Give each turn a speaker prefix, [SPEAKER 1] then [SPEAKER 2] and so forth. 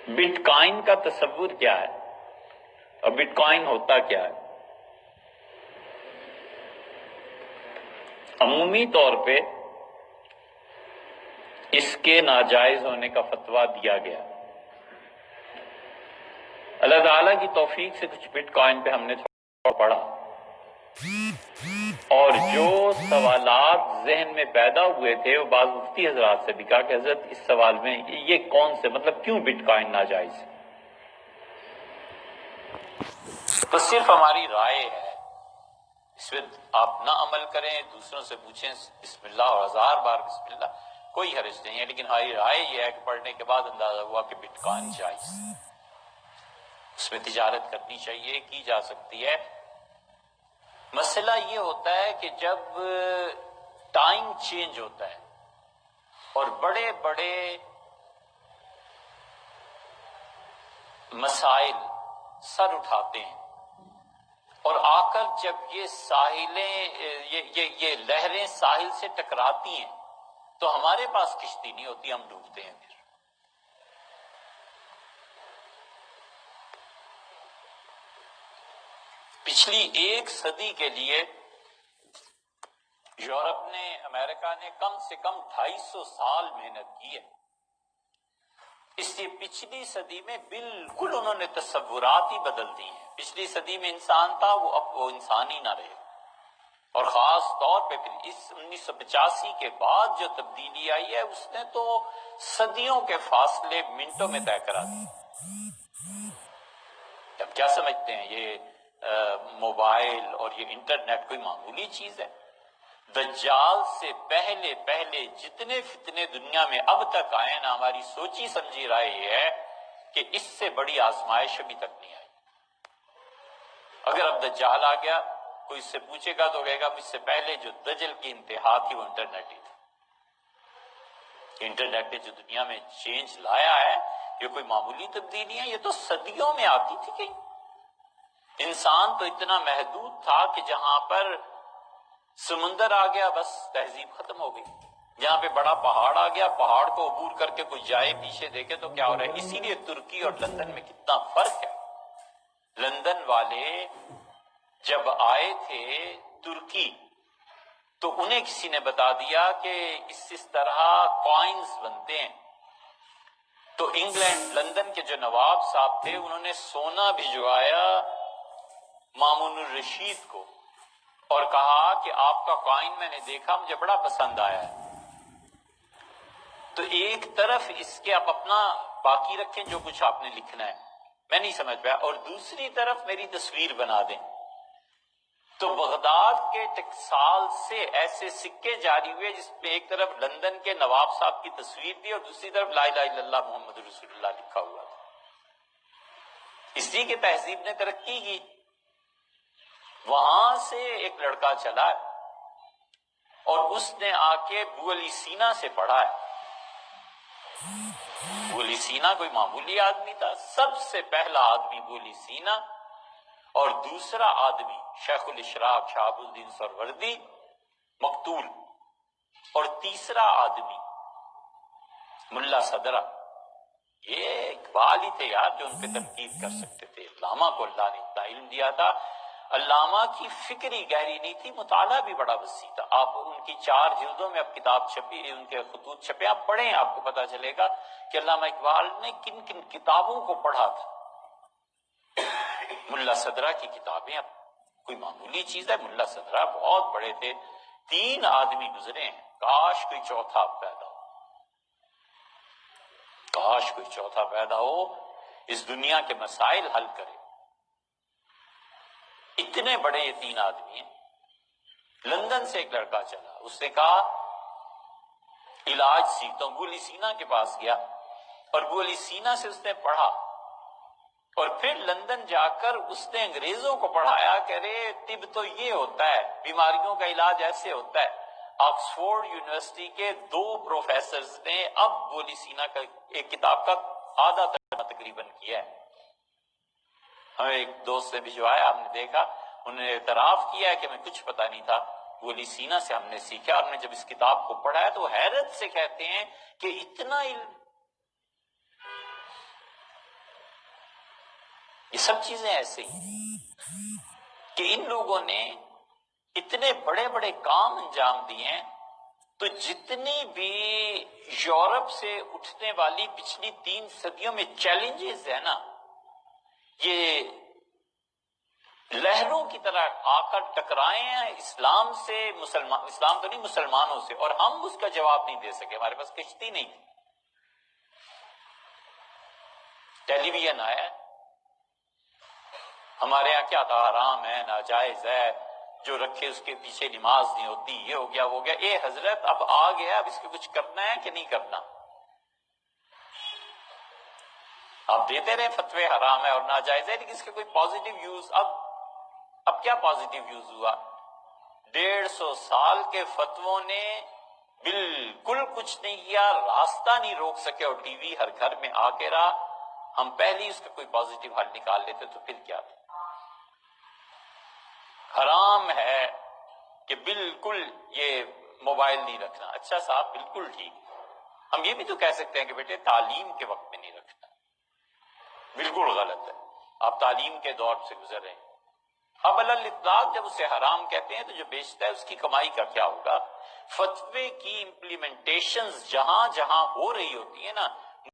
[SPEAKER 1] But کائن کا تصور کیا ہے اور بٹ کائن ہوتا کیا ہے؟ عمومی طور پہ اس کے ناجائز ہونے کا فتویٰ دیا گیا۔ اللہ تعالیٰ کی توفیق سے کچھ بٹ کائن پہ ہم نے تھوڑا پڑھا، اور جو سوالات ذہن میں پیدا ہوئے تھے وہ بعض مفتی حضرات سے بھی کہا کہ حضرت اس سوال میں یہ کون سے مطلب کیوں بٹ کائن ناجائز ہے؟ تو صرف ہماری رائے ہے، اس میں آپ نہ عمل کریں، دوسروں سے پوچھیں بسم اللہ اور 1000 بار بسم اللہ، کوئی حرج نہیں ہے، لیکن ہماری رائے یہ ہے کہ پڑھنے کے بعد اندازہ ہوا کہ بٹ کائن جائز، اس میں تجارت کرنی چاہیے، کی جا سکتی ہے۔ مسئلہ یہ ہوتا ہے کہ جب ٹائم چینج ہوتا ہے اور بڑے بڑے مسائل سر اٹھاتے ہیں، اور آ کر جب یہ لہریں ساحل سے ٹکراتی ہیں تو ہمارے پاس کشتی نہیں ہوتی، ہم ڈوبتے ہیں۔ پھر پچھلی 1 صدی کے لیے یورپ نے، امریکہ نے کم سے کم 250 سال محنت کی ہے، اس لیے پچھلی صدی میں بالکل انہوں نے تصورات ہی بدل دی ہیں۔ پچھلی صدی میں انسان تھا، اب وہ انسان ہی نہ رہے، اور خاص طور پہ پھر اس 1985 کے بعد جو تبدیلی آئی ہے اس نے تو صدیوں کے فاصلے منٹوں میں طے کرا دی۔ اب کیا سمجھتے ہیں یہ موبائل اور یہ انٹرنیٹ کوئی معمولی چیز ہے؟ دجال سے پہلے جتنے فتنے دنیا میں اب تک آئے نا، ہماری سوچی سمجھی رائے یہ ہے کہ اس سے بڑی آزمائش ابھی تک نہیں آئی۔ اگر اب دجال آ گیا، کوئی اس سے پوچھے گا تو کہے گا مجھ سے پہلے جو دجل کی انتہا تھی وہ انٹرنیٹ ہی تھا۔ انٹرنیٹ نے جو دنیا میں چینج لایا ہے یہ کوئی معمولی تبدیلی ہے، یہ تو صدیوں میں آتی تھی کہیں۔ انسان تو اتنا محدود تھا کہ جہاں پر سمندر آ گیا بس تہذیب ختم ہو گئی، جہاں پہ بڑا پہاڑ آ گیا، پہاڑ کو عبور کر کے کوئی جائے پیچھے دیکھے تو کیا ہو رہا ہے۔ اسی لیے ترکی اور لندن میں کتنا فرق ہے۔ لندن والے جب آئے تھے ترکی تو انہیں کسی نے بتا دیا کہ اس طرح کوائنز بنتے ہیں، تو انگلینڈ لندن کے جو نواب صاحب تھے انہوں نے سونا بھجوایا مامون الرشید کو اور کہا کہ آپ کا کوائن میں نے دیکھا، مجھے بڑا پسند آیا ہے۔ تو ایک طرف اس کے آپ اپنا باقی رکھیں جو کچھ آپ نے لکھنا ہے، میں نہیں سمجھ پایا، اور دوسری طرف میری تصویر بنا دیں۔ تو بغداد کے ٹکسال سے ایسے سکے جاری ہوئے جس میں ایک طرف لندن کے نواب صاحب کی تصویر تھی اور دوسری طرف لا الہ الا اللہ محمد رسول اللہ لکھا ہوا تھا۔ اس لیے کہ تہذیب نے ترقی کی۔ وہاں سے ایک لڑکا چلا ہے اور اس نے آ کے ابو علی سینا سے پڑھا ہے۔ ابو علی سینا کوئی معمولی آدمی تھا، سب سے پہلا آدمی ابو علی سینا، اور دوسرا آدمی شیخ الاشراق شہاب الدین سہروردی مقتول، اور تیسرا آدمی ملا صدرہ۔ یہ اقبال ہی تھے یار جو ان پہ تنقید کر سکتے تھے۔ علامہ کو اللہ نے اتنا علم دیا تھا، علامہ کی فکر ہی گہری نہیں تھی، مطالعہ بھی بڑا وسیع تھا۔ آپ ان کی 4 جلدوں میں اب کتاب چھپی، ان کے خطوط چھپے، آپ پڑھیں آپ کو پتہ چلے گا کہ علامہ اقبال نے کن کن کتابوں کو پڑھا تھا۔ ملا صدرہ کی کتابیں اب کوئی معمولی چیز ہے؟ ملا صدرہ بہت بڑے تھے، 3 آدمی گزرے ہیں، کاش کوئی چوتھا پیدا ہو، کاش کوئی چوتھا پیدا ہو، اس دنیا کے مسائل حل کرے۔ اتنے بڑے یہ 3 آدمی ہیں۔ لندن سے ایک لڑکا چلا، اس نے کہا علاج سیکھتا ہوں، ابو علی سینا کے پاس گیا اور ابو علی سینا سے اس نے پڑھا، اور پھر لندن جا کر اس نے انگریزوں کو پڑھایا کہ ارے طب تو یہ ہوتا ہے، بیماریوں کا علاج ایسے ہوتا ہے۔ آکسفورڈ یونیورسٹی کے 2 پروفیسرز نے اب ابو علی سینا کا ایک کتاب کا آدھا ترجمہ تقریباً کیا ہے۔ ہمیں ایک دوست سے بھجوایا، ہم نے دیکھا، انہوں نے اعتراف کیا ہے کہ ہمیں کچھ پتہ نہیں تھا، ابو علی سینا سے ہم نے سیکھا، اور ہم نے جب اس کتاب کو پڑھا ہے تو حیرت سے کہتے ہیں کہ اتنا علم۔ یہ سب چیزیں ایسے ہی کہ ان لوگوں نے اتنے بڑے بڑے کام انجام دیے ہیں. تو جتنی بھی یورپ سے اٹھنے والی پچھلی 3 صدیوں میں چیلنجز ہے نا، یہ لہروں کی طرح آ کر ٹکرائے ہیں اسلام سے، اسلام تو نہیں مسلمانوں سے، اور ہم اس کا جواب نہیں دے سکے. ہمارے پاس کشتی نہیں تھی. ٹیلی ویژن آیا، ہمارے یہاں کیا تھا، حرام ہے، ناجائز ہے، جو رکھے اس کے پیچھے نماز نہیں ہوتی، یہ ہو گیا وہ گیا. اے حضرت اب آ گیا، اب اس کے کچھ کرنا ہے کہ نہیں کرنا؟ آپ دیتے رہے فتوے حرام ہے اور ناجائز ہے، لیکن اس کے کوئی پازیٹیو یوز اب کیا پازیٹیو یوز ہوا؟ 150 سال کے فتووں نے بالکل کچھ نہیں کیا، راستہ نہیں روک سکے، اور ٹی وی ہر گھر میں آ کے رہا. ہم پہلے اس کا کوئی پازیٹیو حل نکال لیتے تو پھر کیا تھا؟ حرام ہے کہ بالکل یہ موبائل نہیں رکھنا. اچھا صاحب بالکل ٹھیک. ہم یہ بھی تو کہہ سکتے ہیں کہ بیٹے تعلیم کے وقت میں نہیں رکھنا، بالکل غلط ہے، آپ تعلیم کے دور سے گزر رہے ہیں. اب الاطلاق جب اسے حرام کہتے ہیں تو جو بیچتا ہے اس کی کمائی کا کیا ہوگا؟ فتوے کی امپلیمنٹیشنز جہاں جہاں ہو رہی ہوتی ہیں نا،